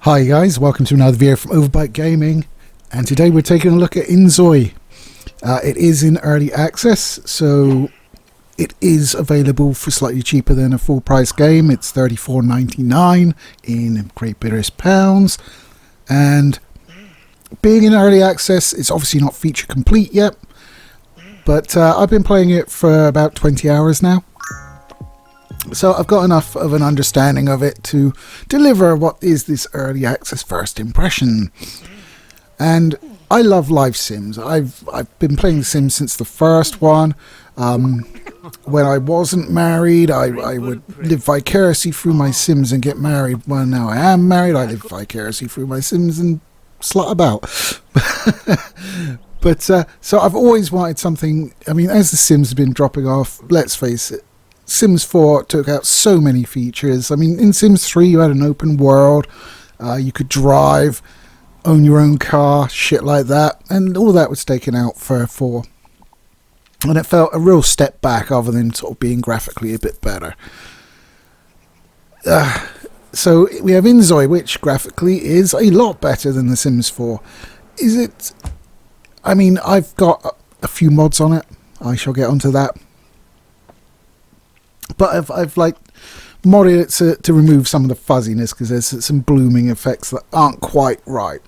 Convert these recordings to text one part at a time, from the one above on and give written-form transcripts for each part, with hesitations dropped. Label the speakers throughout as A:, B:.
A: Hi guys, welcome to another video from Overbite Gaming, and today we're taking a look at Inzoi. It is in early access, so it is available for slightly cheaper than a full price game. It's $34.99 in Great British pounds, and being in early access, it's obviously not feature complete yet, but I've been playing it for about 20 hours now. So I've got enough of an understanding of it to deliver what is this early access first impression. And I love life sims. I've been playing The Sims since the first one. When I wasn't married, I would live vicariously through my Sims and get married. Well, now I am married, I live vicariously through my Sims and slut about. But so I've always wanted something. I mean, as The Sims have been dropping off, let's face it, Sims 4 took out so many features. I mean, in Sims 3 you had an open world, you could drive, own your own car, shit like that, and all that was taken out for 4. And it felt a real step back other than sort of being graphically a bit better. So we have Inzoi, which graphically is a lot better than The Sims 4. Is it? I mean, I've got a few mods on it. I shall get onto that. But I've like modded it to remove some of the fuzziness because there's some blooming effects that aren't quite right.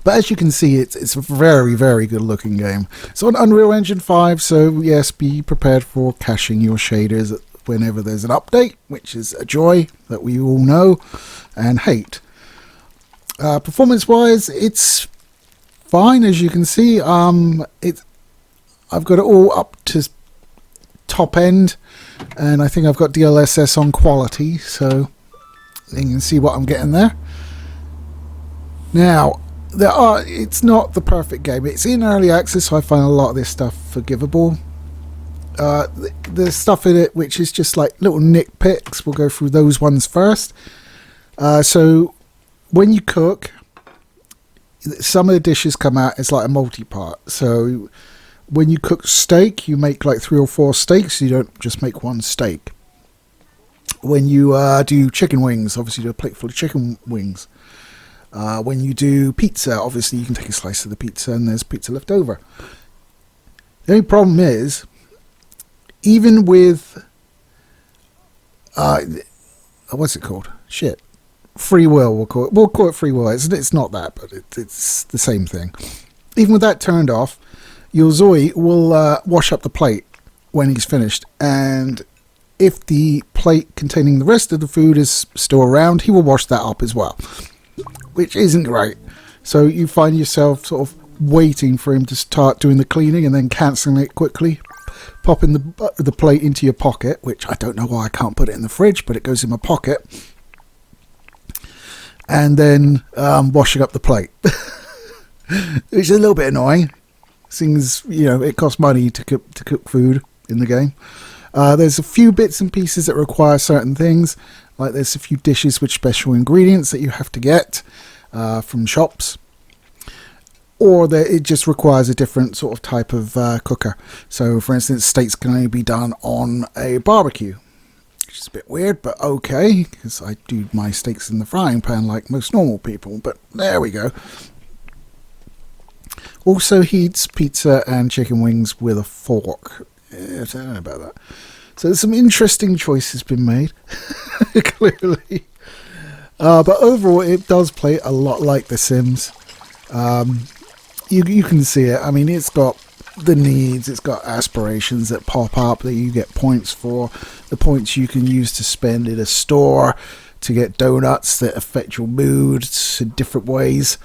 A: But as you can see, it's a very, very good looking game. It's on Unreal Engine 5, so yes, be prepared for caching your shaders whenever there's an update, which is a joy that we all know and hate. Performance-wise, it's fine, as you can see. I've got it all up to top end, and I think I've got DLSS on quality, so you can see what I'm getting there. Now, it's not the perfect game. It's in early access, so I find a lot of this stuff forgivable. There's stuff in it which is just like little nitpicks. We'll go through those ones first. So when you cook, some of the dishes come out as like a multi-part. So when you cook steak, you make like 3 or 4 steaks. You don't just make one steak. When you do chicken wings, obviously you do a plate full of chicken wings. When you do pizza, obviously you can take a slice of the pizza and there's pizza left over. The only problem is, even with what's it called? Shit. Free will, we'll call it free will. It's not that, but it's the same thing. Even with that turned off, your Zoi will wash up the plate when he's finished, and if the plate containing the rest of the food is still around, he will wash that up as well, which isn't great. So you find yourself sort of waiting for him to start doing the cleaning and then cancelling it quickly, popping the plate into your pocket, which I don't know why I can't put it in the fridge, but it goes in my pocket, and then washing up the plate, which is a little bit annoying. Things, you know, it costs money to cook food in the game. There's a few bits and pieces that require certain things, like there's a few dishes with special ingredients that you have to get from shops, or that it just requires a different sort of type of cooker. So for instance, steaks can only be done on a barbecue, which is a bit weird, but okay, because I do my steaks in the frying pan like most normal people, but there we go. Also heats pizza and chicken wings with a fork. I don't know about that. So there's some interesting choices been made, clearly. But overall, it does play a lot like The Sims. You can see it. I mean, it's got the needs, it's got aspirations that pop up that you get points for. The points you can use to spend in a store to get donuts that affect your mood in different ways.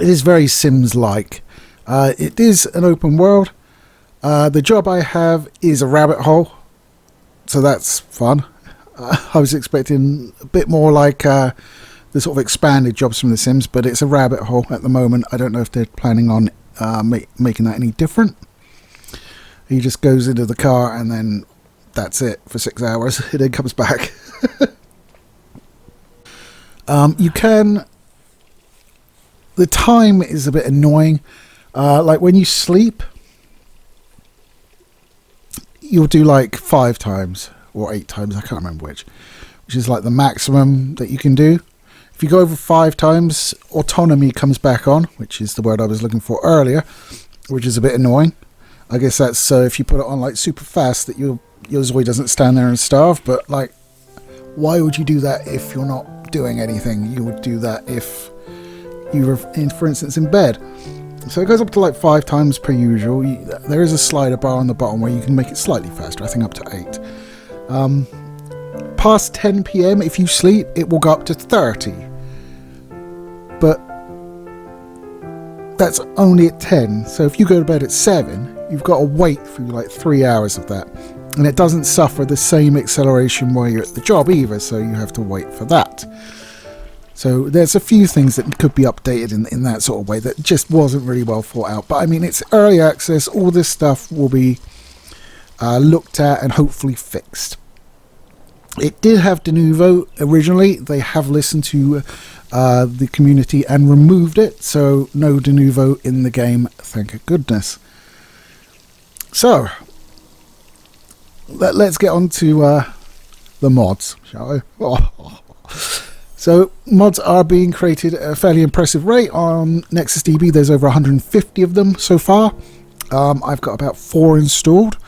A: It is very Sims-like. It is an open world. The job I have is a rabbit hole, so that's fun. I was expecting a bit more like the sort of expanded jobs from The Sims, but it's a rabbit hole at the moment. I don't know if they're planning on making that any different. He just goes into the car and then that's it for 6 hours. It then comes back. You can... The time is a bit annoying. Like when you sleep, you'll do like 5 times or 8 times, I can't remember which. which is like the maximum that you can do. If you go over 5 times, autonomy comes back on, which is the word I was looking for earlier, which is a bit annoying. I guess that's if you put it on like super fast, that your Zoi doesn't stand there and starve. But like, why would you do that if you're not doing anything? You would do that if you were, for instance, in bed. So it goes up to like 5 times per usual. There is a slider bar on the bottom where you can make it slightly faster, I think up to 8. Past 10 PM, if you sleep, it will go up to 30. But that's only at 10. So if you go to bed at 7, you've got to wait for like 3 hours of that. And it doesn't suffer the same acceleration while you're at the job either, so you have to wait for that. So there's a few things that could be updated in that sort of way that just wasn't really well thought out. But I mean, it's early access. All this stuff will be looked at and hopefully fixed. It did have de novo originally. They have listened to the community and removed it. So no de novo in the game, thank goodness. So let's get on to the mods, shall we? Oh. So mods are being created at a fairly impressive rate on NexusDB. There's over 150 of them so far. I've got about 4 installed.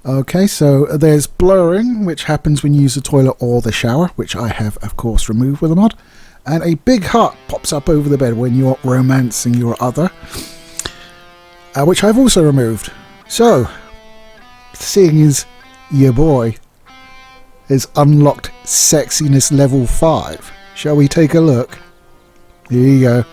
A: Okay, so there's blurring, which happens when you use the toilet or the shower, which I have, of course, removed with a mod. And a big heart pops up over the bed when you're romancing your other, which I've also removed. So, seeing as your boy is unlocked sexiness level 5, shall we take a look? Here you go.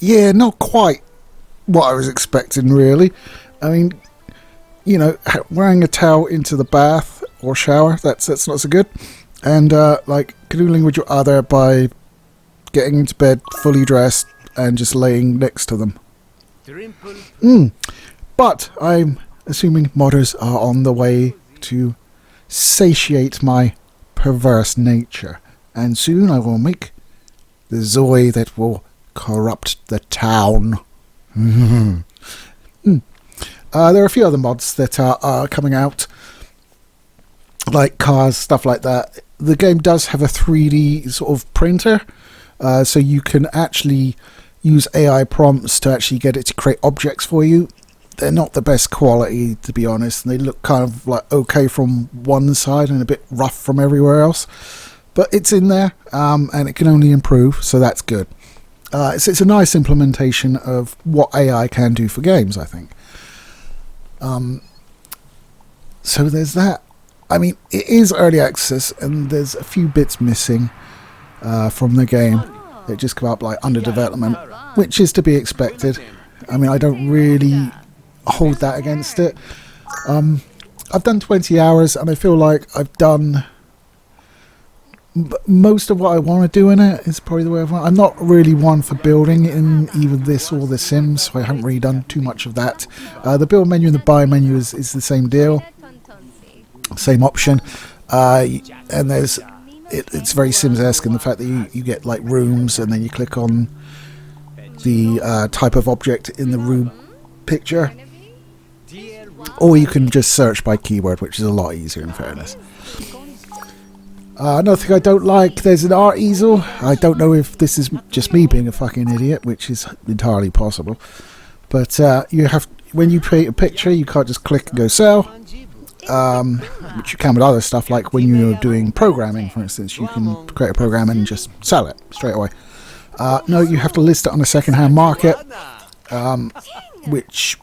A: Yeah, not quite what I was expecting, really. I mean, you know, wearing a towel into the bath or shower, that's not so good. And, like, canoodling with your other by getting into bed fully dressed and just laying next to them. But I'm assuming modders are on the way to satiate my perverse nature. And soon I will make the Zoi that will corrupt the town. There are a few other mods that are coming out, like cars, stuff like that. The game does have a 3D sort of printer, so you can actually use AI prompts to actually get it to create objects for you. They're not the best quality, to be honest. They look kind of like okay from one side and a bit rough from everywhere else, but it's in there, and it can only improve, so that's good. It's a nice implementation of what AI can do for games, I think. So there's that. I mean, it is early access, and there's a few bits missing from the game that just come up like under development, which is to be expected. I mean, I don't really hold that against it. I've done 20 hours, and I feel like I've done most of what I want to do in it. Is probably the way I'm not really one for building in either this or The Sims, so I haven't really done too much of that. The build menu and the buy menu is the same deal, same option, and it's very Sims-esque in the fact that you get like rooms, and then you click on the type of object in the room picture, or you can just search by keyword, which is a lot easier in fairness. Another thing I don't like, there's an art easel. I don't know if this is just me being a fucking idiot, which is entirely possible. But you have, when you create a picture, you can't just click and go sell, which you can with other stuff, like when you're doing programming, for instance. You can create a program and just sell it straight away. No, you have to list it on a second-hand market, which,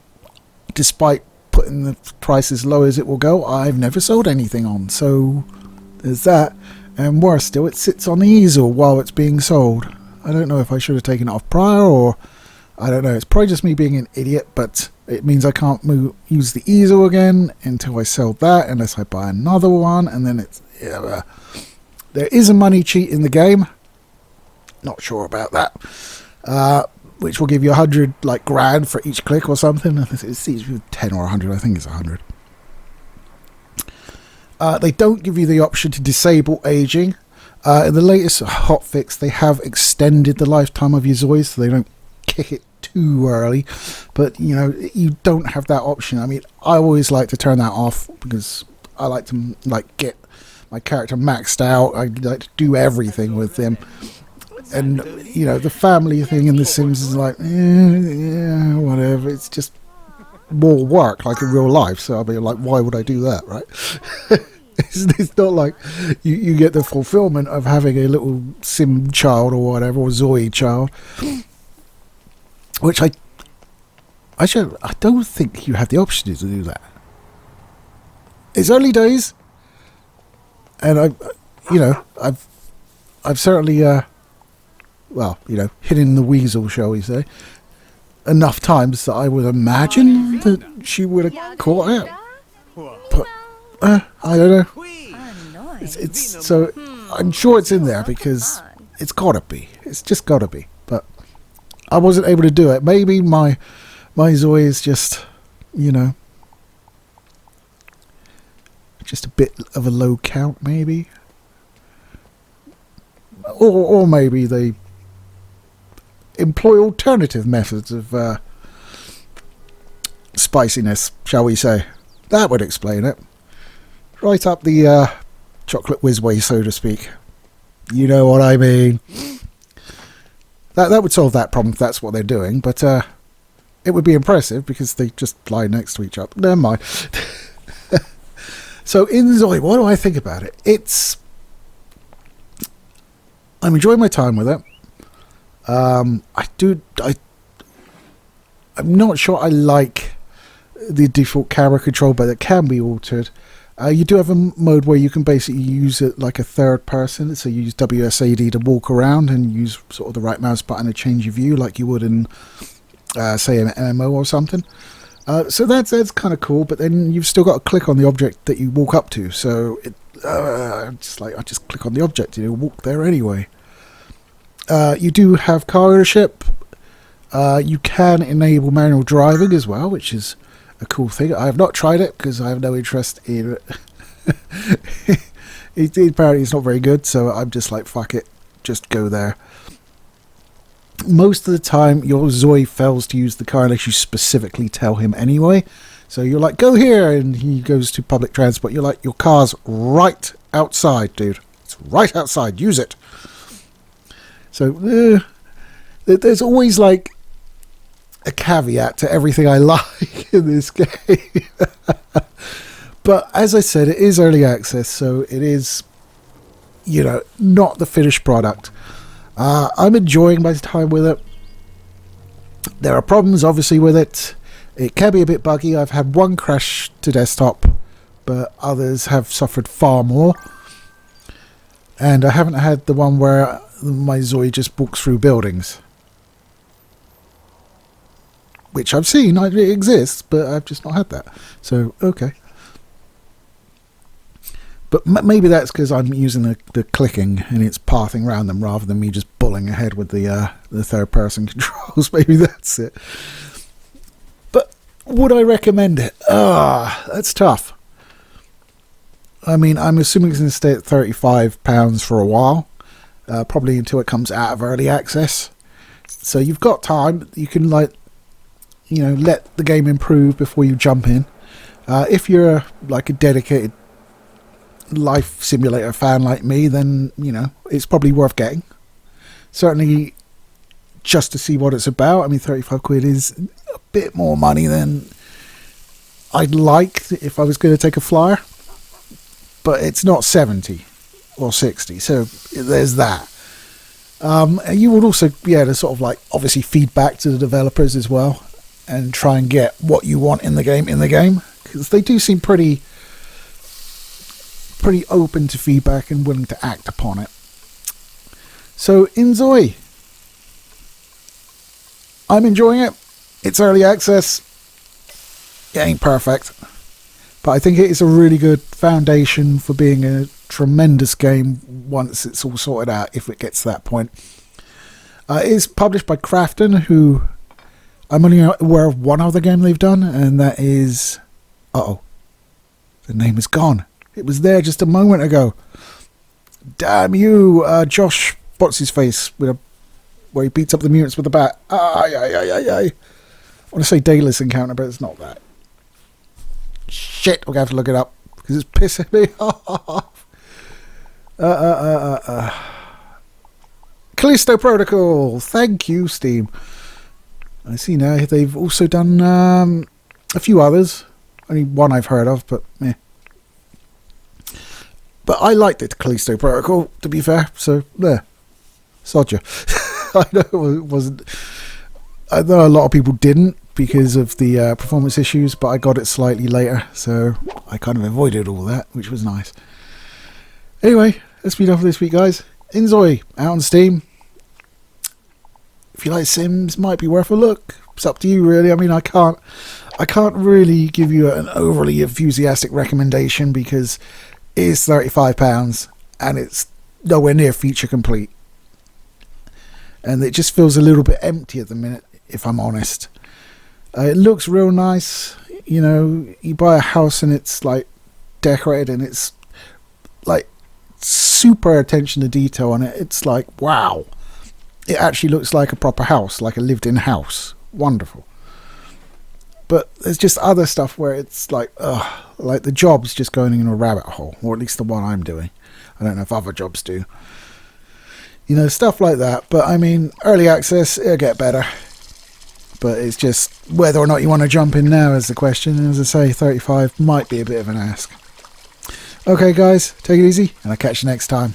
A: despite putting the price as low as it will go, I've never sold anything on, so there's that. And worse still, it sits on the easel while it's being sold. I don't know if I should have taken it off prior, or I don't know. It's probably just me being an idiot, but it means I can't use the easel again until I sell that, unless I buy another one, and then it's... Yeah, there is a money cheat in the game. Not sure about that. Which will give you 100 like grand for each click or something. It's 10 or 100. I think it's 100. They don't give you the option to disable aging. In the latest hotfix, they have extended the lifetime of your Zoids, so they don't kick it too early. But you know, you don't have that option. I mean, I always like to turn that off because I like to get my character maxed out. I like to do everything with them. And you know, the family thing in The Sims is like, yeah, whatever. It's just more work, like in real life. So I'll be like, why would I do that, right? It's not like you get the fulfillment of having a little Sim child or whatever, or Zoe child, which I don't think you have the option to do that. It's early days, and I've certainly well, you know, hidden the weasel, shall we say, enough times that I would imagine that she would have caught it. But I don't know. It's so I'm sure it's in there because it's gotta be. It's just gotta be. But I wasn't able to do it. Maybe my Zoe is just, you know, just a bit of a low count, maybe, or maybe they employ alternative methods of spiciness, shall we say. That would explain it. Right up the chocolate whiz way, so to speak. You know what I mean. That would solve that problem if that's what they're doing, but it would be impressive because they just lie next to each other. Never mind. So Inzoi, what do I think about it? I'm enjoying my time with it. I'm not sure I like the default camera control, but it can be altered. You do have a mode where you can basically use it like a third person, so you use WSAD to walk around and use sort of the right mouse button to change your view like you would in say an MMO or something. So that's kind of cool, but then you've still got to click on the object that you walk up to, so I just click on the object and you walk there anyway. You do have car ownership. You can enable manual driving as well, which is a cool thing. I have not tried it because I have no interest in it. Apparently it's not very good, so I'm just like, fuck it, just go there. Most of the time your Zoe fails to use the car unless you specifically tell him anyway. So you're like, go here, and he goes to public transport. You're like, your car's right outside, dude. It's right outside, use it. So there's always like a caveat to everything I like in this game. But as I said, it is early access, so it is, you know, not the finished product. I'm enjoying my time with it. There are problems obviously with it. It can be a bit buggy. I've had one crash to desktop, but others have suffered far more. And I haven't had the one where my Zoe just walks through buildings, which I've seen. It exists, but I've just not had that. So, okay. But maybe that's because I'm using the clicking and it's pathing around them rather than me just bulling ahead with the third-person controls. Maybe that's it. But would I recommend it? That's tough. I mean, I'm assuming it's going to stay at £35 for a while. Probably until it comes out of early access. So you've got time. You can, like, you know, let the game improve before you jump in. If you're like a dedicated life simulator fan like me, then, you know, it's probably worth getting. Certainly just to see what it's about. I mean, 35 quid is a bit more money than I'd like if I was going to take a flyer. But it's not 70 or 60, so there's that. And you would also be able to sort of like obviously feed back to the developers as well and try and get what you want in the game because they do seem pretty open to feedback and willing to act upon it. So Inzoi, I'm enjoying it. It's early access. It ain't perfect, but I think it is a really good foundation for being a tremendous game once it's all sorted out, if it gets to that point. It is published by Crafton, who I'm only aware of one other game they've done, and that is... Uh-oh. The name is gone. It was there just a moment ago. Damn you, Josh, what's his face, where he beats up the mutants with a bat. I want to say Daedalus Encounter, but it's not that. Shit, we're going to have to look it up, because it's pissing me off. Callisto Protocol. Thank you, Steam. I see now they've also done a few others. Only one I've heard of, but eh. But I liked it, Callisto Protocol, to be fair. So there, sod you. I know it wasn't. I know a lot of people didn't because of the performance issues, but I got it slightly later, so I kind of avoided all that, which was nice. Anyway, that's been enough for this week, guys. Inzoi out on Steam. If you like Sims, might be worth a look. It's up to you, really. I mean, I can't really give you an overly enthusiastic recommendation because it is £35 and it's nowhere near feature complete. And it just feels a little bit empty at the minute, if I'm honest. It looks real nice. You know, you buy a house and it's like decorated and it's like super attention to detail on it. It's like, wow. It actually looks like a proper house, like a lived-in house. Wonderful. But there's just other stuff where it's like, like the job's just going in a rabbit hole, or at least the one I'm doing. I don't know if other jobs do. You know, stuff like that. But I mean, early access, it'll get better. But it's just whether or not you want to jump in now is the question. And as I say, 35 might be a bit of an ask. Okay, guys, take it easy, and I'll catch you next time.